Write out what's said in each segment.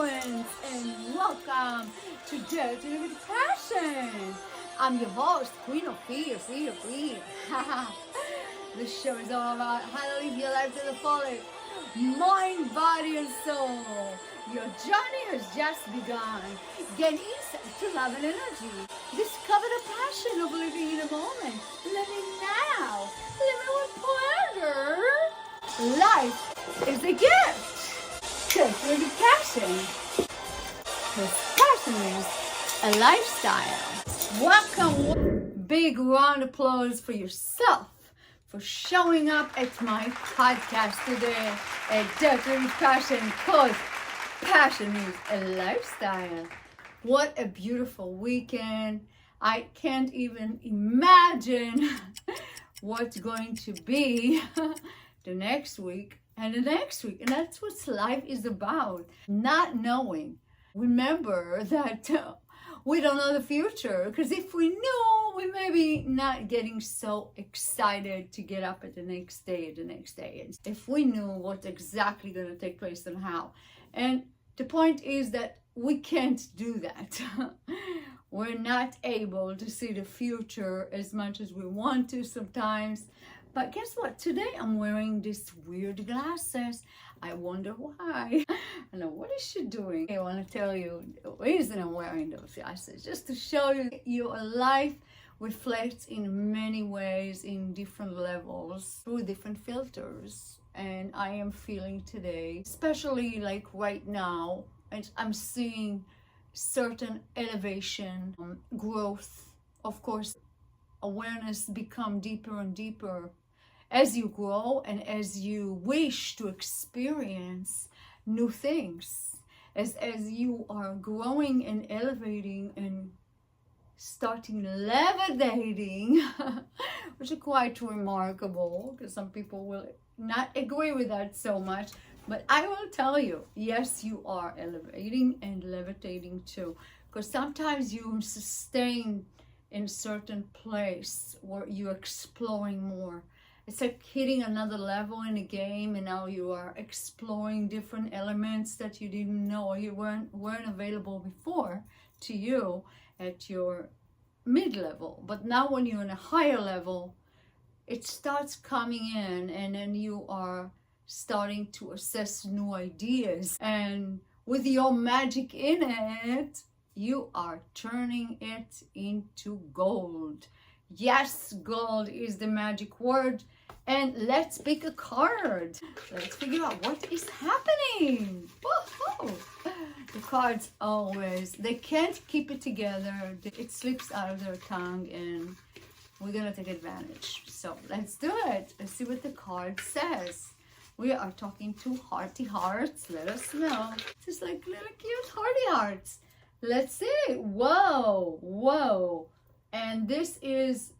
friends, and welcome to Dirty with Passion. I'm your host, Queen Ofir. This show is all about how to live your life to the fullest, mind, body, and soul. Your journey has just begun. Get insight to love and energy. Discover the passion of living in the moment, living now, living with pleasure. Life is a gift. Just with passion. Because passion is a lifestyle. Welcome. Big round of applause for yourself for showing up at my podcast today at Dirty with Passion, because passion is a lifestyle. What a beautiful weekend. I can't even imagine what's going to be the next week and the next week. And that's what life is about. Not knowing. Remember that we don't know the future, because if we knew, we may be not getting so excited to get up at the next day. And if we knew what's exactly going to take place and how. And the point is that we can't do that. We're not able to see the future as much as we want to sometimes. But guess what? Today I'm wearing these weird glasses. I wonder why. I know, what is she doing? I want to tell you the reason I'm wearing those glasses. Just to show you your life reflects in many ways, in different levels, through different filters. And I am feeling today, especially like right now, and I'm seeing certain elevation, growth. Of course, awareness become deeper and deeper as you grow and as you wish to experience new things. As you are growing and elevating and starting levitating, which is quite remarkable, because some people will not agree with that so much. But I will tell you, yes, you are elevating and levitating too. Because sometimes you sustain in a certain place where you're exploring more. It's like hitting another level in a game, and now you are exploring different elements that you didn't know, or you weren't available before to you at your mid-level. But now when you're in a higher level, it starts coming in, and then you are starting to assess new ideas. And with your magic in it, you are turning it into gold. Yes, gold is the magic word. And let's pick a card. Let's figure out what is happening. Woohoo! The cards always, they can't keep it together. It slips out of their tongue, and we're gonna take advantage. So let's do it. Let's see what the card says. We are talking to hearty hearts. Let us know. Just like little cute hearty hearts. Let's see. Whoa. And this is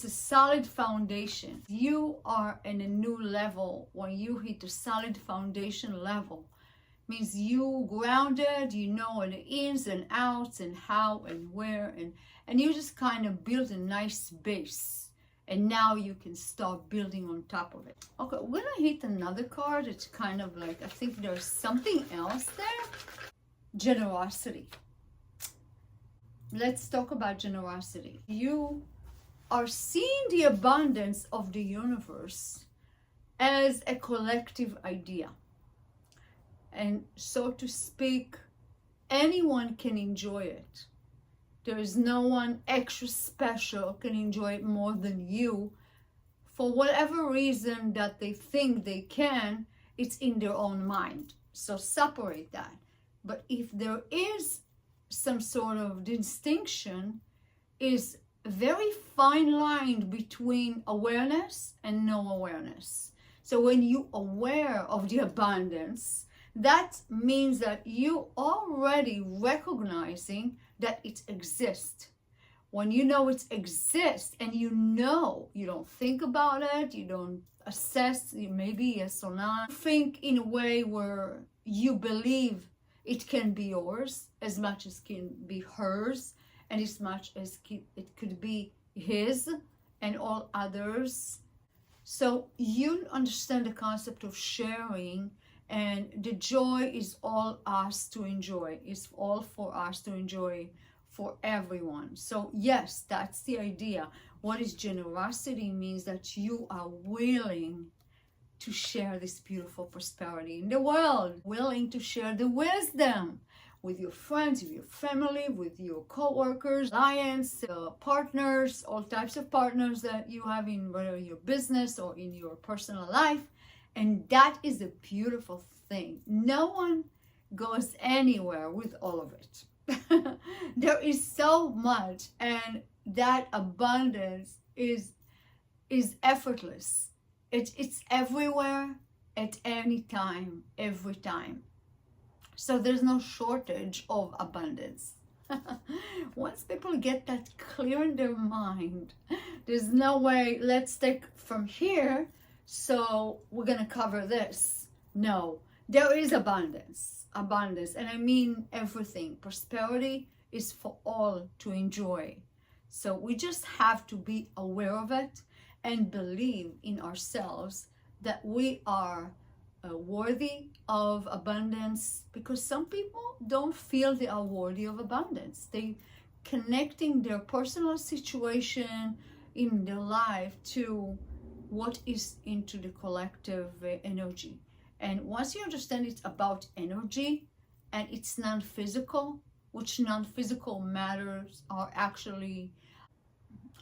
solid foundation. You are in a new level. When you hit a solid foundation level, means you grounded, you know the ins and outs and how and where, and you just kind of build a nice base. And now you can start building on top of it. Okay, when I hit another card, it's kind of like, I think there's something else there. Generosity. Let's talk about generosity. You are seeing the abundance of the universe as a collective idea. And so to speak, anyone can enjoy it. There is no one extra special can enjoy it more than you. For whatever reason that they think they can, it's in their own mind. So separate that. But if there is some sort of distinction, is a very fine line between awareness and no awareness. So when you aware of the abundance, that means that you already recognizing that it exists. When you know it exists, and you know, you don't think about it, you don't assess, maybe yes or not. Think in a way where you believe it can be yours as much as can be hers, and as much as it could be his and all others. So you understand the concept of sharing And the joy is all us to enjoy. It's all for us to enjoy, for everyone. So yes, that's the idea. What is generosity? Means that you are willing to share this beautiful prosperity in the world, willing to share the wisdom with your friends, with your family, with your co-workers, clients, partners, all types of partners that you have in whether your business or in your personal life. And that is a beautiful thing. No one goes anywhere with all of it. There is so much, and that abundance is effortless. It's everywhere, at any time, every time. So there's no shortage of abundance. Once people get that clear in their mind, there's no way, let's take from here, so we're gonna cover this. No, there is abundance. Abundance, and I mean everything. Prosperity is for all to enjoy. So we just have to be aware of it and believe in ourselves that we are worthy of abundance, because some people don't feel they are worthy of abundance. They connecting their personal situation in their life to what is into the collective energy. And once you understand it's about energy and it's non-physical, which non-physical matters are actually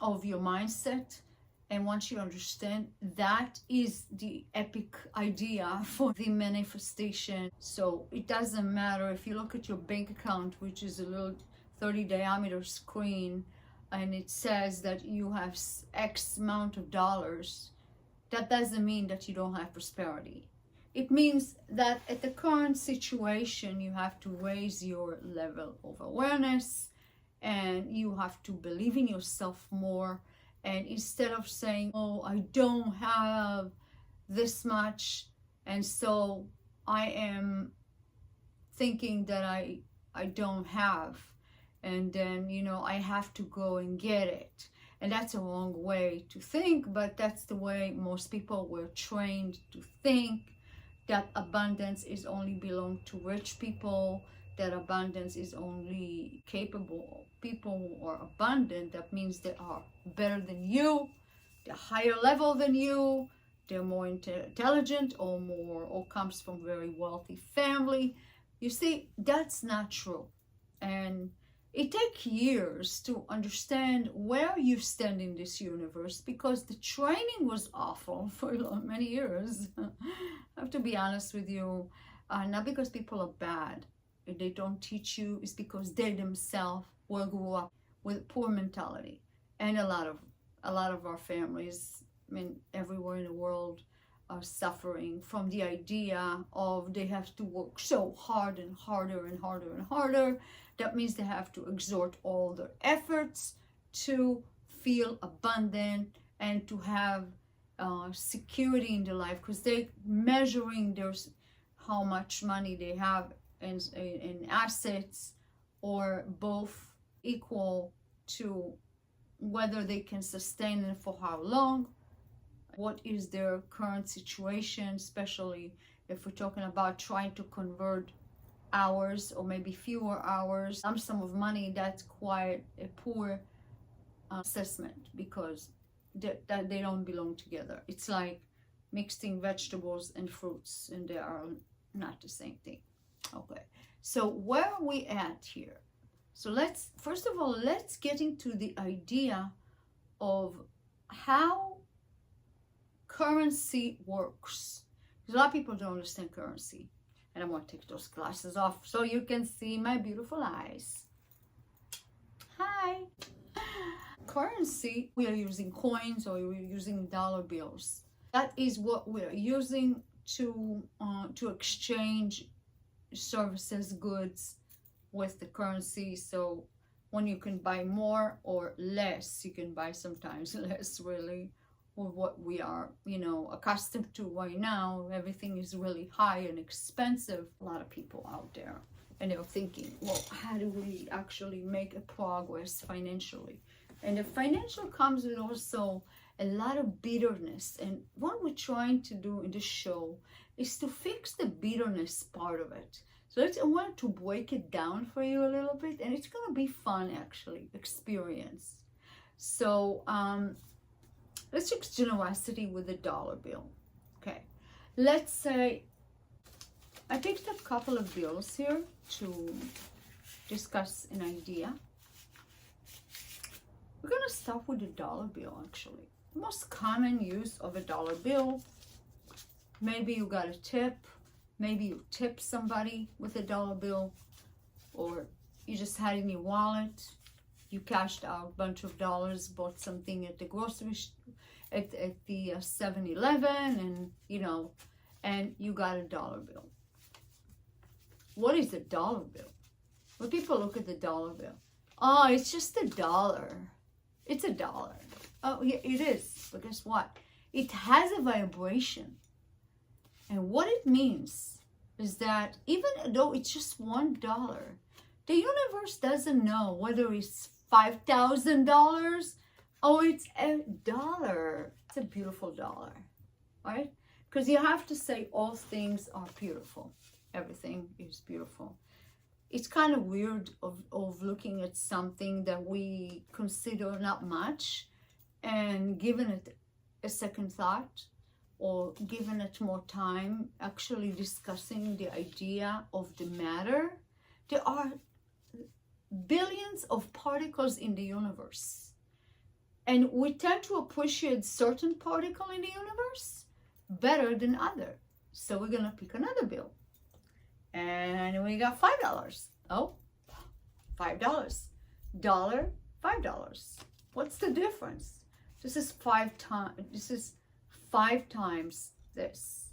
of your mindset. And once you understand, that is the epic idea for the manifestation. So it doesn't matter if you look at your bank account, which is a little 30 diameter screen, and it says that you have X amount of dollars. That doesn't mean that you don't have prosperity. It means that at the current situation, you have to raise your level of awareness, and you have to believe in yourself more. And instead of saying, oh, I don't have this much, and so I am thinking that I don't have, and then, you know, I have to go and get it. And that's a wrong way to think, but that's the way most people were trained to think, that abundance is only belong to rich people, that abundance is only capable of people who are abundant. That means they are better than you, they're higher level than you, they're more intelligent, or comes from very wealthy family. You see, that's not true. And it takes years to understand where you stand in this universe, because the training was awful for many years. I have to be honest with you, not because people are bad. If they don't teach you, it's because they themselves will grow up with poor mentality. And a lot of our families, I mean, everywhere in the world, are suffering from the idea of they have to work so hard and harder and harder and harder. That means they have to exert all their efforts to feel abundant and to have security in their life, because they're measuring how much money they have in assets, or both equal to whether they can sustain it for how long, what is their current situation, especially if we're talking about trying to convert hours or maybe fewer hours, some sum of money. That's quite a poor assessment, because they don't belong together. It's like mixing vegetables and fruits, and they are not the same thing. Okay, so where are we at here? So first of all, let's get into the idea of how currency works. Because a lot of people don't understand currency. And I'm going to take those glasses off so you can see my beautiful eyes. Hi. Currency, we are using coins, or we're using dollar bills. That is what we are using to exchange services, goods with the currency. So when you can buy more or less, you can buy sometimes less, really, with what we are, accustomed to right now. Everything is really high and expensive. A lot of people out there, and they're thinking, well, how do we actually make a progress financially? And the financial comes with also a lot of bitterness. And what we're trying to do in the show is to fix the bitterness part of it. So I want to break it down for you a little bit, and it's going to be fun, actually, experience. So let's use generosity with a dollar bill. Okay, let's say I picked a couple of bills here to discuss an idea. We're going to start with a dollar bill, actually. The most common use of a dollar bill. Maybe you got a tip. Maybe you tipped somebody with a dollar bill. Or you just had it in your wallet. You cashed out a bunch of dollars, bought something at the grocery at the 7-Eleven, and and you got a dollar bill. What is a dollar bill? When people look at the dollar bill, oh, it's just a dollar. It's a dollar. Oh, yeah, it is. But guess what? It has a vibration. And what it means is that even though it's just $1, the universe doesn't know whether it's $5,000 or it's a dollar. It's a beautiful dollar, right? Because you have to say all things are beautiful. Everything is beautiful. It's kind of weird of looking at something that we consider not much and giving it a second thought or giving it more time, actually discussing the idea of the matter. There are billions of particles in the universe. And we tend to appreciate certain particle in the universe better than other. So we're going to pick another bill. And we got $5. Oh, $5. Dollar, $5. What's the difference? This is 5 times. This is 5 times this.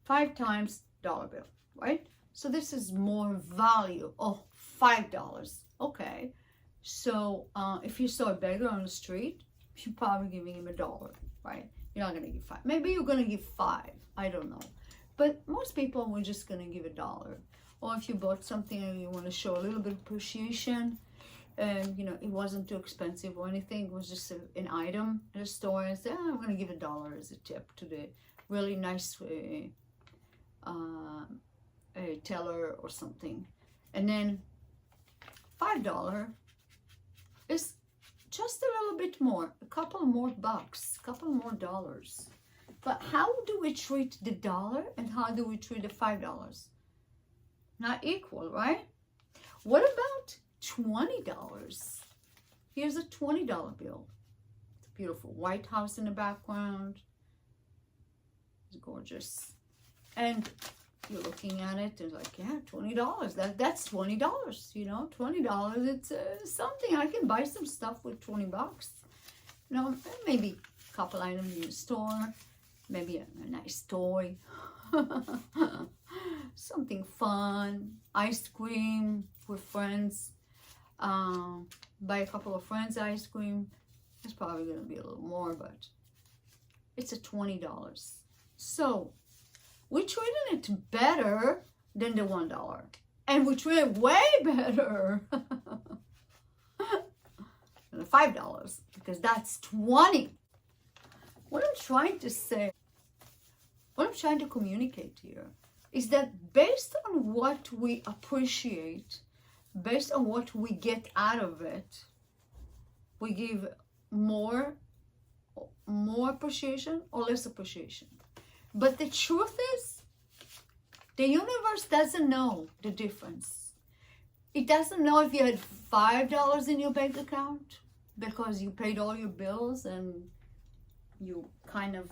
5 times dollar bill, right? So this is more value. Oh, $5. Okay. So if you saw a beggar on the street, you're probably giving him $1, right? You're not going to give 5. Maybe you're going to give 5. I don't know. But most people were just going to give $1. Or if you bought something and you want to show a little bit of appreciation, and it wasn't too expensive or anything, it was just an item at a store, and say, I'm going to give $1 as a tip to the really nice teller or something. And then $5 is just a little bit more, a couple more bucks, a couple more dollars. But how do we treat the dollar and how do we treat the $5? Not equal, right? What about $20? Here's a $20 bill. It's a beautiful White House in the background. It's gorgeous. And you're looking at it, it's like, yeah, $20. That's $20, $20. It's something. I can buy some stuff with $20. Maybe a couple items in the store. Maybe a nice toy. Something fun. Ice cream with friends. Buy a couple of friends ice cream. It's probably going to be a little more, but it's a $20. So we're treating it better than the $1. And we treat it way better than the $5 because that's 20. What I'm trying to say, what I'm trying to communicate here is that based on what we appreciate, based on what we get out of it, we give more appreciation or less appreciation. But the truth is, the universe doesn't know the difference. It doesn't know if you had $5 in your bank account because you paid all your bills and you kind of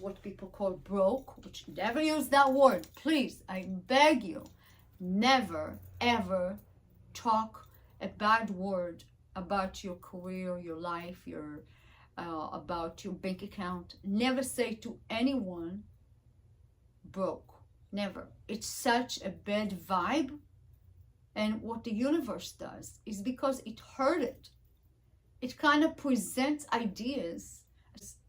what people call broke, which never use that word. Please, I beg you, never, ever talk a bad word about your career, your life, about your bank account. Never say to anyone broke. Never. It's such a bad vibe. And what the universe does is because it heard it. It kind of presents ideas,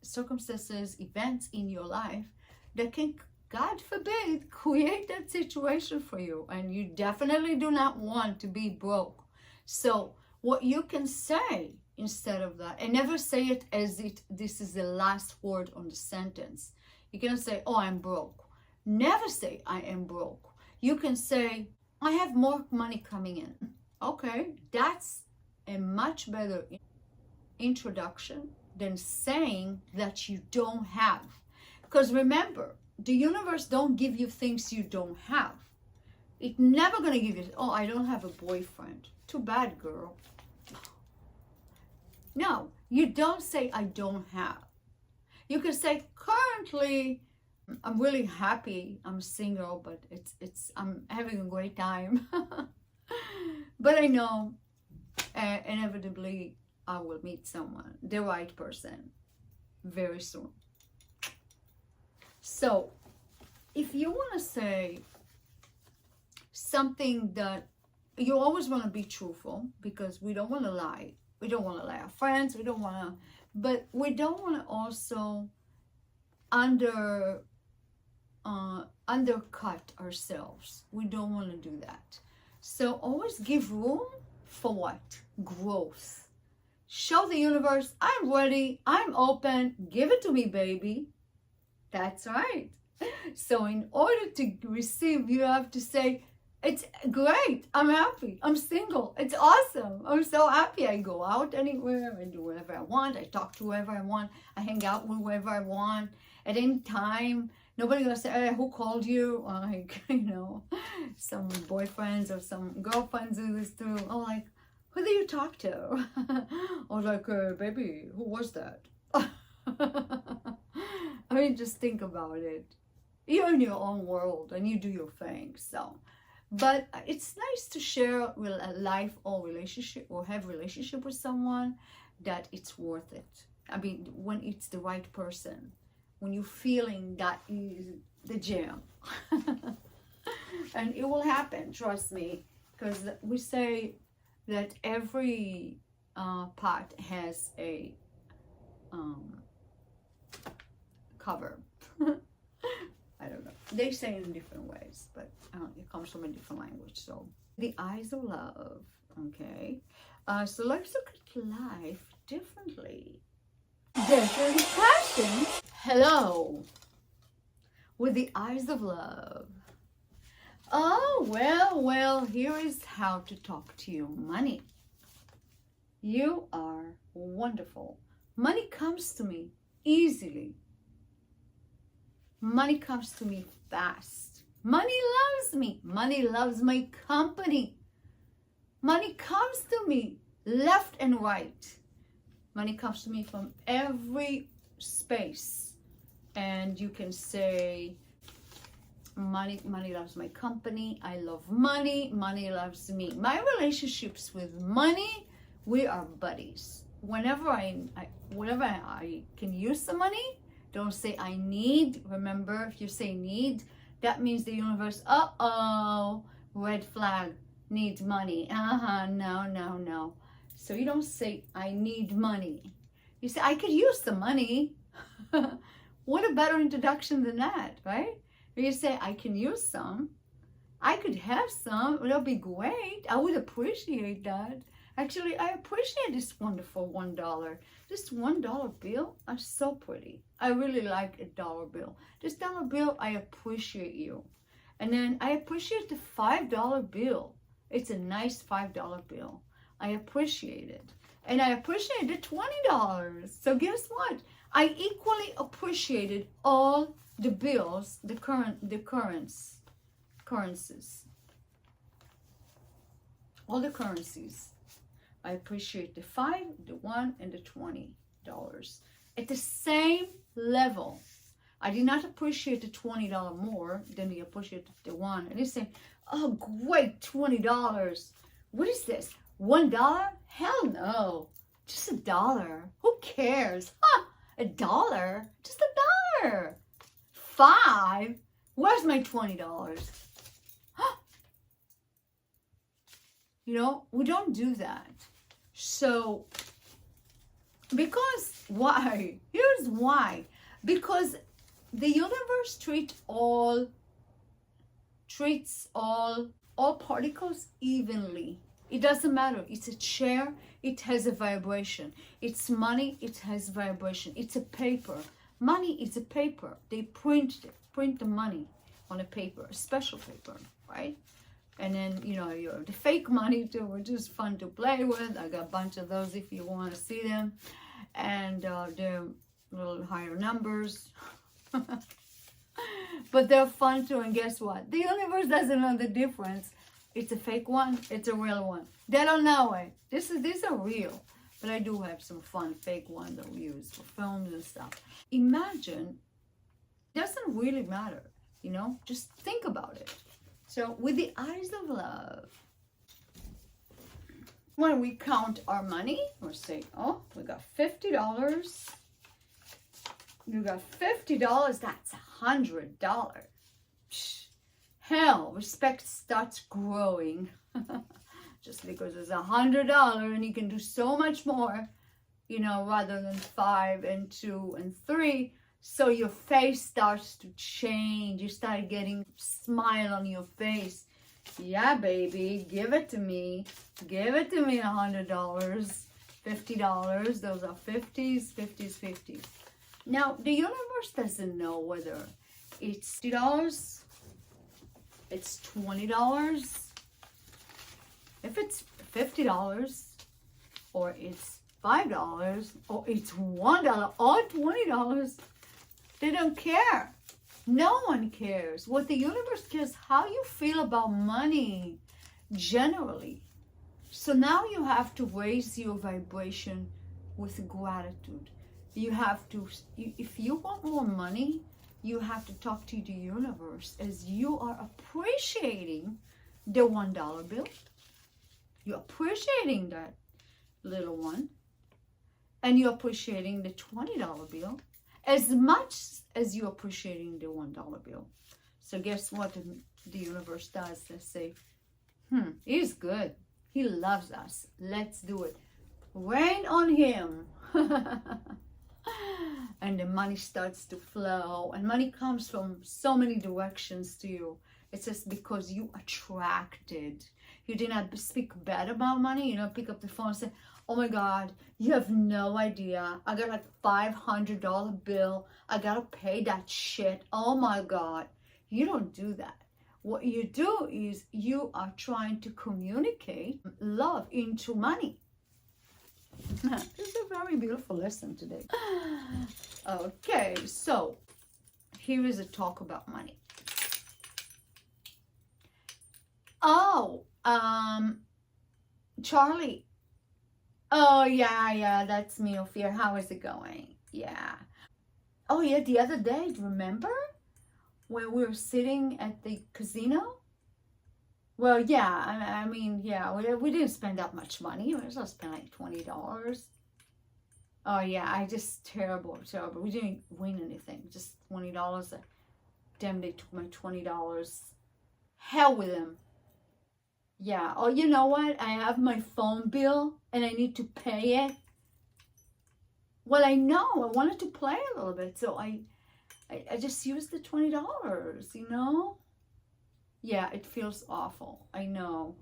circumstances, events in your life that can, God forbid, create that situation for you. And you definitely do not want to be broke. So what you can say instead of that. And never say it as this is the last word on the sentence. You cannot say, oh, I'm broke. Never say I am broke. You can say, I have more money coming in. Okay, that's a much better introduction than saying that you don't have. Because remember, the universe don't give you things you don't have. It's never going to give you, oh, I don't have a boyfriend. Too bad, girl. No, you don't say I don't have. You can say currently I'm really happy I'm single, but I'm having a great time. But I know inevitably I will meet someone, the right person, very soon. So if you want to say something that you always want to be truthful, because we don't want to lie. We don't want to lie our friends. We don't want to, but we don't want to also undercut ourselves. We don't want to do that. So always give room for what? Growth. Show the universe, I'm ready, I'm open, give it to me, baby. That's right. So in order to receive, you have to say, it's great, I'm happy, I'm single, it's awesome, I'm so happy. I go out anywhere, I do whatever I want, I talk to whoever I want, I hang out with whoever I want, at any time. Nobody gonna say, hey, who called you? Like, you know, some boyfriends or some girlfriends do this too. Oh, like, who do you talk to? Or like, baby, who was that? I mean, just think about it. You're in your own world and you do your thing. So, but it's nice to share a life or relationship, or have relationship with someone that it's worth it. I mean, when it's the right person, when you're feeling that is the jam. And it will happen, trust me, because we say that every pot has a cover. I don't know. They say it in different ways, but it comes from a different language. So the eyes of love, okay? So let's look at life differently. Different passion. Hello. With the eyes of love. Oh, well, here is how to talk to you. Money. You are wonderful. Money comes to me easily. Money comes to me fast. Money loves me. Money loves my company. Money comes to me left and right. Money comes to me from every space. And you can say, money loves my company. I love money. Money loves me. My relationships with money, we are buddies. Whenever I can use the money, don't say I need. Remember, if you say need, that means the universe, uh-oh, red flag, needs money. No. So you don't say I need money. You say I could use the money. What a better introduction than that, right? You say I can use some. I could have some. It'll be great. I would appreciate that. Actually, I appreciate this wonderful $1. This $1 bill are so pretty. I really like a dollar bill. This dollar bill, I appreciate you. And then I appreciate the $5 bill. It's a nice $5 bill. I appreciate it. And I appreciate the $20. So guess what? I equally appreciated all the bills, the currencies. All the currencies. I appreciate the $5, the $1, and the $20 at the same level. I did not appreciate the $20 more than I appreciated the $1. And they say, oh, great, $20. What is this? $1? Hell no. Just $1. Who cares? Huh? $1? Just $1. $5? Where's my $20? You know, we don't do that. So, because why? Here's why. Because the universe treats all particles evenly. It doesn't matter. It's a chair, it has a vibration. It's money, it has vibration. It's a paper. Money is a paper. They print the money on a paper, a special paper, right? And then, you know, the fake money too, which is fun to play with. I got a bunch of those if you want to see them. And they're a little higher numbers. But they're fun too, and guess what? The universe doesn't know the difference. It's a fake one, it's a real one. They don't know it. These are real. But I do have some fun fake ones that we use for films and stuff. Imagine, it doesn't really matter, you know? Just think about it. So with the eyes of love, when we count our money, we'll say, oh, we got $50. You got $50, that's $100. Hell, respect starts growing. Just because it's $100 and you can do so much more, you know, rather than 5 and 2 and 3. So your face starts to change. You start getting smile on your face. Yeah, baby, give it to me. Give it to me $100, $50. Those are 50s, 50s, 50s. Now, the universe doesn't know whether it's $50, it's $20, if it's $50, or it's $5, or it's $1, or $20. They don't care. No one cares. What the universe cares, how you feel about money, generally. So now you have to raise your vibration with gratitude. You have to, if you want more money, you have to talk to the universe as you are appreciating the $1 bill. You're appreciating that little one. And you're appreciating the $20 bill as much as you're appreciating the $1 bill. So guess what the universe does? They say, he's good. He loves us. Let's do it. Rain on him. And the money starts to flow. And money comes from so many directions to you. It's just because you attracted. You did not speak bad about money. You don't pick up the phone and say, oh my God, you have no idea. I got like $500 bill. I got to pay that shit. Oh my God. You don't do that. What you do is you are trying to communicate love into money. This is a very beautiful lesson today. Okay, so here is a talk about money. Oh, Charlie. Oh, yeah, that's me, Ofir. How is it going? Yeah. Oh, yeah, the other day, remember? When we were sitting at the casino? Well, yeah, I mean, yeah, we didn't spend that much money. We just spent like $20. Oh, yeah, I just, terrible. We didn't win anything. Just $20. Damn, they took my $20. Hell with them. Yeah. Oh, you know what? I have my phone bill and I need to pay it. Well, I know. I wanted to play a little bit. So I just used the $20, you know? Yeah, it feels awful. I know.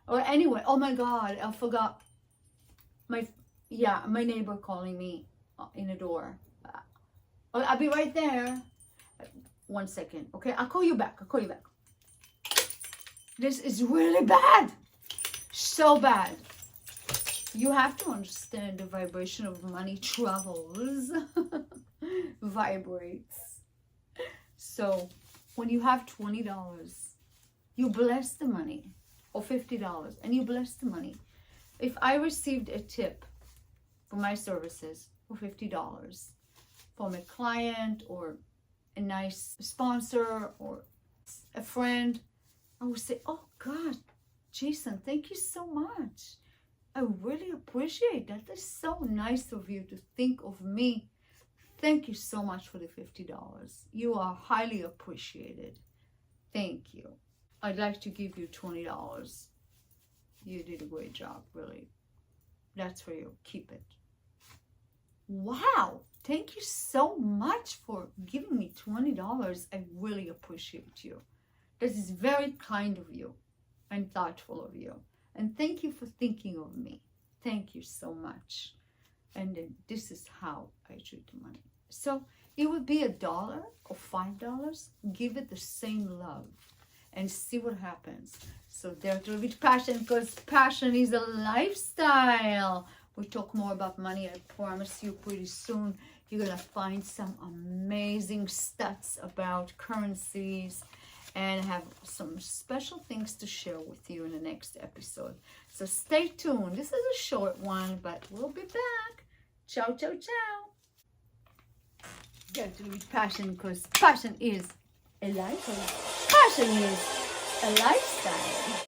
Or anyway, oh my God, I forgot. My neighbor calling me in the door. Oh, I'll be right there. 1 second. Okay, I'll call you back. This is really bad. So bad. You have to understand the vibration of money travels. Vibrates. So when you have $20, you bless the money. Or $50, and you bless the money. If I received a tip for my services for $50 from a client or a nice sponsor or a friend, I would say, oh God, Jason, thank you so much. I really appreciate that. That's so nice of you to think of me. Thank you so much for the $50. You are highly appreciated. Thank you. I'd like to give you $20. You did a great job, really. That's for you. Keep it. Wow. Thank you so much for giving me $20. I really appreciate you. This is very kind of you. and thoughtful of you. And thank you for thinking of me. Thank you so much. And then this is how I treat money. So it would be $1 or $5. Give it the same love and see what happens. So dare to live with passion, because passion is a lifestyle. We'll talk more about money. I promise you pretty soon you're going to find some amazing stats about currencies and have some special things to share with you in the next episode. So stay tuned. This is a short one, but we'll be back. Ciao, ciao, ciao. Dare to live with passion, because passion is a lifestyle. Passion is a lifestyle.